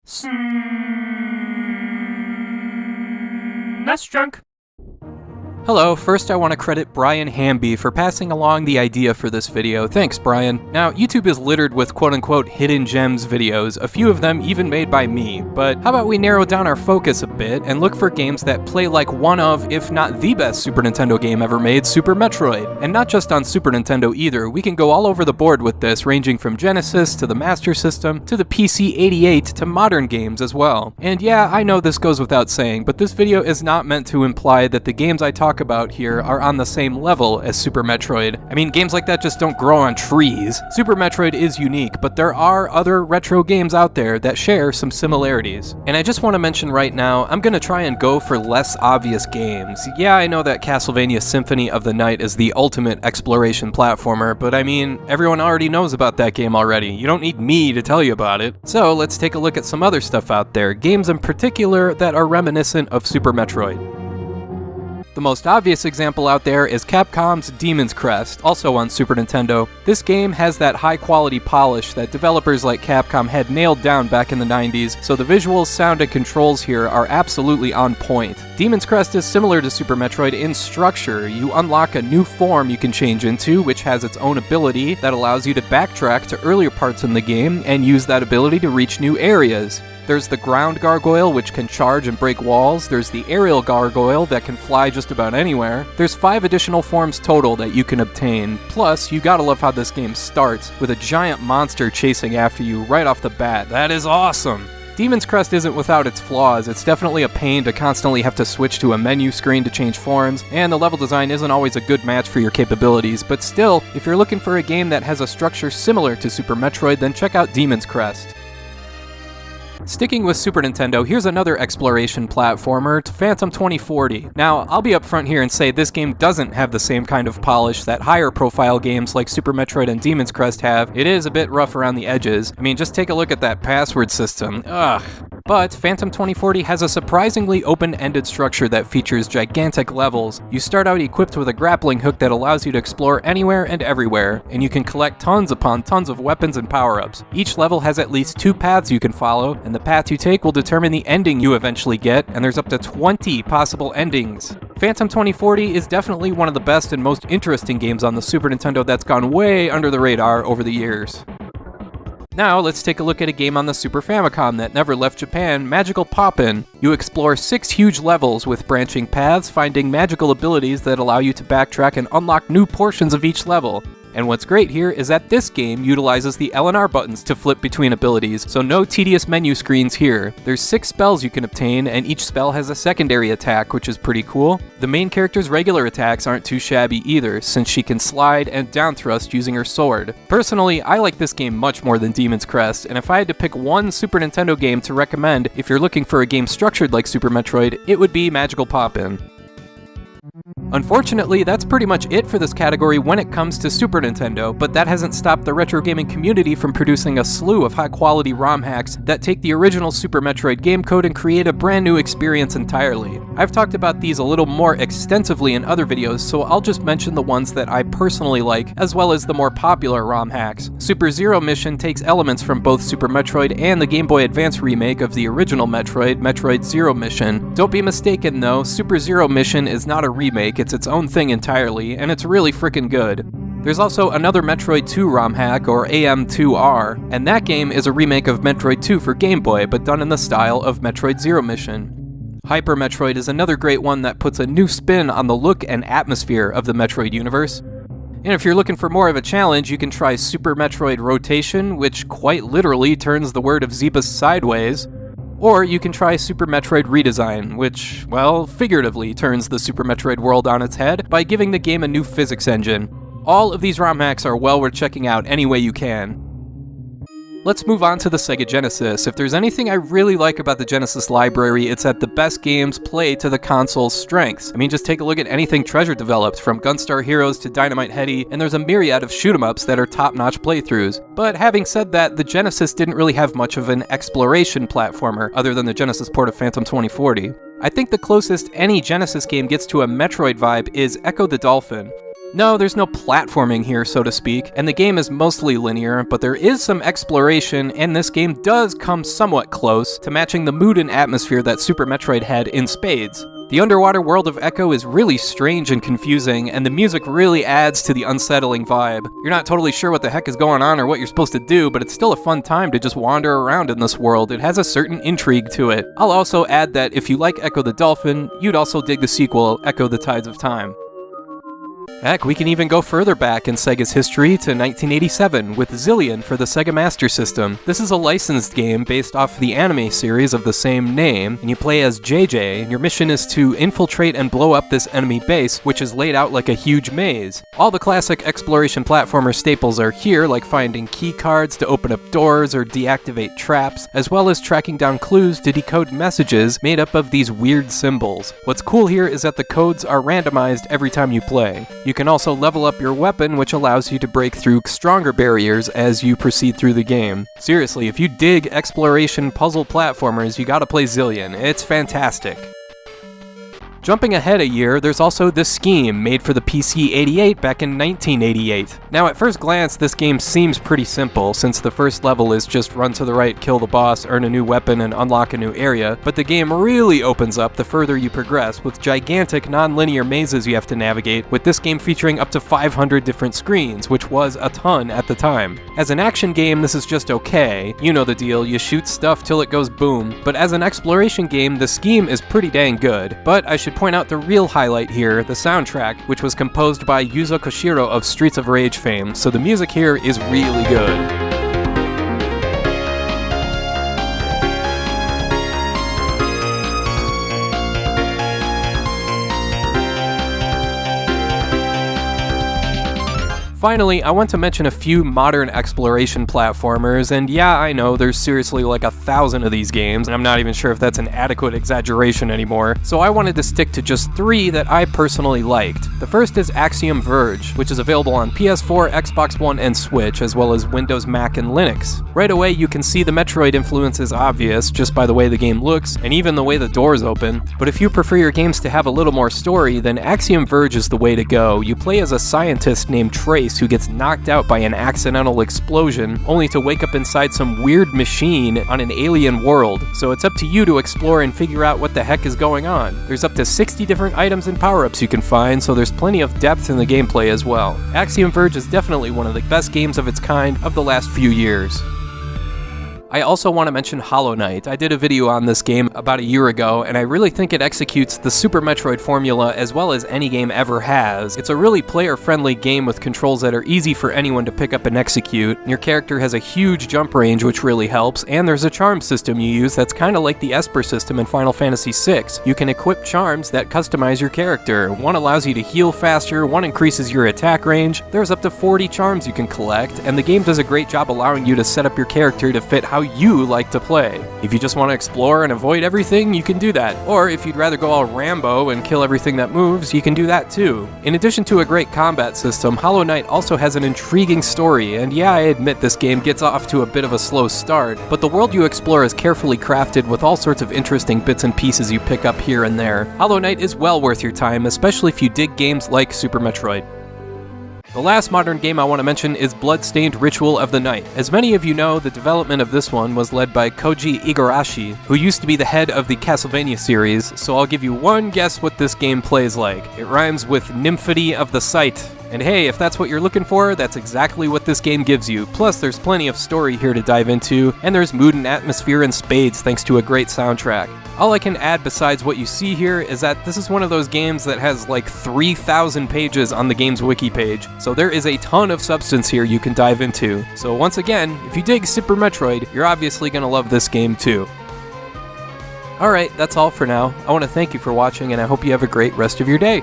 Snesdrunk. Hello, first I want to credit Brian Hamby for passing along the idea for this video. Thanks, Brian. Now, YouTube is littered with quote-unquote hidden gems videos, a few of them even made by me, but how about we narrow down our focus a bit and look for games that play like one of, if not the best Super Nintendo game ever made, Super Metroid. And not just on Super Nintendo either, we can go all over the board with this, ranging from Genesis to the Master System to the PC-88 to modern games as well. And yeah, I know this goes without saying, but this video is not meant to imply that the games I talk about here are on the same level as Super Metroid. I mean, games like that just don't grow on trees. Super Metroid is unique, but there are other retro games out there that share some similarities. And I just want to mention right now, I'm gonna try and go for less obvious games. Yeah, I know that Castlevania Symphony of the Night is the ultimate exploration platformer, but I mean, everyone already knows about that game already. You don't need me to tell you about it. So let's take a look at some other stuff out there, games in particular that are reminiscent of Super Metroid. The most obvious example out there is Capcom's Demon's Crest, also on Super Nintendo. This game has that high-quality polish that developers like Capcom had nailed down back in the 90s, so the visuals, sound, and controls here are absolutely on point. Demon's Crest is similar to Super Metroid in structure. You unlock a new form you can change into, which has its own ability that allows you to backtrack to earlier parts in the game and use that ability to reach new areas. There's the ground gargoyle, which can charge and break walls. There's the aerial gargoyle that can fly just about anywhere. There's 5 additional forms total that you can obtain. Plus, you gotta love how this game starts, with a giant monster chasing after you right off the bat. That is awesome! Demon's Crest isn't without its flaws. It's definitely a pain to constantly have to switch to a menu screen to change forms, and the level design isn't always a good match for your capabilities, but still, if you're looking for a game that has a structure similar to Super Metroid, then check out Demon's Crest. Sticking with Super Nintendo, here's another exploration platformer, Phantom 2040. Now, I'll be upfront here and say this game doesn't have the same kind of polish that higher profile games like Super Metroid and Demon's Crest have. It is a bit rough around the edges. I mean, just take a look at that password system. Ugh. But Phantom 2040 has a surprisingly open-ended structure that features gigantic levels. You start out equipped with a grappling hook that allows you to explore anywhere and everywhere, and you can collect tons upon tons of weapons and power-ups. Each level has at least 2 paths you can follow, and the path you take will determine the ending you eventually get, and there's up to 20 possible endings. Phantom 2040 is definitely one of the best and most interesting games on the Super Nintendo that's gone way under the radar over the years. Now, let's take a look at a game on the Super Famicom that never left Japan, Magical Poppin'. You explore 6 huge levels with branching paths, finding magical abilities that allow you to backtrack and unlock new portions of each level. And what's great here is that this game utilizes the L and R buttons to flip between abilities, so no tedious menu screens here. There's 6 spells you can obtain, and each spell has a secondary attack, which is pretty cool. The main character's regular attacks aren't too shabby either, since she can slide and down thrust using her sword. Personally, I like this game much more than Demon's Crest, and if I had to pick one Super Nintendo game to recommend if you're looking for a game structured like Super Metroid, it would be Magical Poppin'. Unfortunately, that's pretty much it for this category when it comes to Super Nintendo, but that hasn't stopped the retro gaming community from producing a slew of high-quality ROM hacks that take the original Super Metroid game code and create a brand new experience entirely. I've talked about these a little more extensively in other videos, so I'll just mention the ones that I personally like, as well as the more popular ROM hacks. Super Zero Mission takes elements from both Super Metroid and the Game Boy Advance remake of the original Metroid, Metroid Zero Mission. Don't be mistaken though, Super Zero Mission is not a remake, it's its own thing entirely, and it's really freaking good. There's also another Metroid 2 ROM hack, or AM2R, and that game is a remake of Metroid 2 for Game Boy, but done in the style of Metroid Zero Mission. Hyper Metroid is another great one that puts a new spin on the look and atmosphere of the Metroid universe. And if you're looking for more of a challenge, you can try Super Metroid Rotation, which quite literally turns the word of Zebus sideways. Or you can try Super Metroid Redesign, which, well, figuratively turns the Super Metroid world on its head by giving the game a new physics engine. All of these ROM hacks are well worth checking out any way you can. Let's move on to the Sega Genesis. If there's anything I really like about the Genesis library, it's that the best games play to the console's strengths. I mean, just take a look at anything Treasure developed, from Gunstar Heroes to Dynamite Headdy, and there's a myriad of shoot-'em-ups that are top-notch playthroughs. But having said that, the Genesis didn't really have much of an exploration platformer, other than the Genesis port of Phantom 2040. I think the closest any Genesis game gets to a Metroid vibe is Echo the Dolphin. No, there's no platforming here, so to speak, and the game is mostly linear, but there is some exploration, and this game does come somewhat close to matching the mood and atmosphere that Super Metroid had in spades. The underwater world of Echo is really strange and confusing, and the music really adds to the unsettling vibe. You're not totally sure what the heck is going on or what you're supposed to do, but it's still a fun time to just wander around in this world. It has a certain intrigue to it. I'll also add that if you like Echo the Dolphin, you'd also dig the sequel, Echo the Tides of Time. Heck, we can even go further back in Sega's history to 1987 with Zillion for the Sega Master System. This is a licensed game based off the anime series of the same name, and you play as JJ, and your mission is to infiltrate and blow up this enemy base, which is laid out like a huge maze. All the classic exploration platformer staples are here, like finding key cards to open up doors or deactivate traps, as well as tracking down clues to decode messages made up of these weird symbols. What's cool here is that the codes are randomized every time you play. You can also level up your weapon, which allows you to break through stronger barriers as you proceed through the game. Seriously, if you dig exploration puzzle platformers, you gotta play Zillion. It's fantastic. Jumping ahead a year, there's also The Scheme, made for the PC-88 back in 1988. Now, at first glance, this game seems pretty simple, since the first level is just run to the right, kill the boss, earn a new weapon, and unlock a new area, but the game really opens up the further you progress, with gigantic non-linear mazes you have to navigate, with this game featuring up to 500 different screens, which was a ton at the time. As an action game, this is just okay. You know the deal, you shoot stuff till it goes boom, but as an exploration game, The Scheme is pretty dang good. But I should point out the real highlight here, the soundtrack, which was composed by Yuzo Koshiro of Streets of Rage fame, so the music here is really good. Finally, I want to mention a few modern exploration platformers, and yeah, I know there's seriously like 1,000 of these games, and I'm not even sure if that's an adequate exaggeration anymore, so I wanted to stick to just 3 that I personally liked. The first is Axiom Verge, which is available on PS4, Xbox One, and Switch, as well as Windows, Mac, and Linux. Right away, you can see the Metroid influence is obvious, just by the way the game looks, and even the way the doors open, but if you prefer your games to have a little more story, then Axiom Verge is the way to go. You play as a scientist named Trace who gets knocked out by an accidental explosion, only to wake up inside some weird machine on an alien world. So it's up to you to explore and figure out what the heck is going on. There's up to 60 different items and power-ups you can find, so there's plenty of depth in the gameplay as well. Axiom Verge is definitely one of the best games of its kind of the last few years. I also want to mention Hollow Knight. I did a video on this game about a year ago, and I really think it executes the Super Metroid formula as well as any game ever has. It's a really player-friendly game with controls that are easy for anyone to pick up and execute. Your character has a huge jump range, which really helps, and there's a charm system you use that's kind of like the Esper system in Final Fantasy VI. You can equip charms that customize your character. One allows you to heal faster, one increases your attack range. There's up to 40 charms you can collect, and the game does a great job allowing you to set up your character to fit how you like to play. If you just want to explore and avoid everything, you can do that. Or if you'd rather go all Rambo and kill everything that moves, you can do that too. In addition to a great combat system, Hollow Knight also has an intriguing story, and yeah, I admit this game gets off to a bit of a slow start, but the world you explore is carefully crafted with all sorts of interesting bits and pieces you pick up here and there. Hollow Knight is well worth your time, especially if you dig games like Super Metroid. The last modern game I want to mention is Bloodstained Ritual of the Night. As many of you know, the development of this one was led by Koji Igarashi, who used to be the head of the Castlevania series, so I'll give you one guess what this game plays like. It rhymes with Nymphody of the Sight. And hey, if that's what you're looking for, that's exactly what this game gives you. Plus, there's plenty of story here to dive into, and there's mood and atmosphere in spades thanks to a great soundtrack. All I can add besides what you see here is that this is one of those games that has like 3,000 pages on the game's wiki page, so there is a ton of substance here you can dive into. So once again, if you dig Super Metroid, you're obviously gonna love this game too. Alright, that's all for now. I want to thank you for watching, and I hope you have a great rest of your day.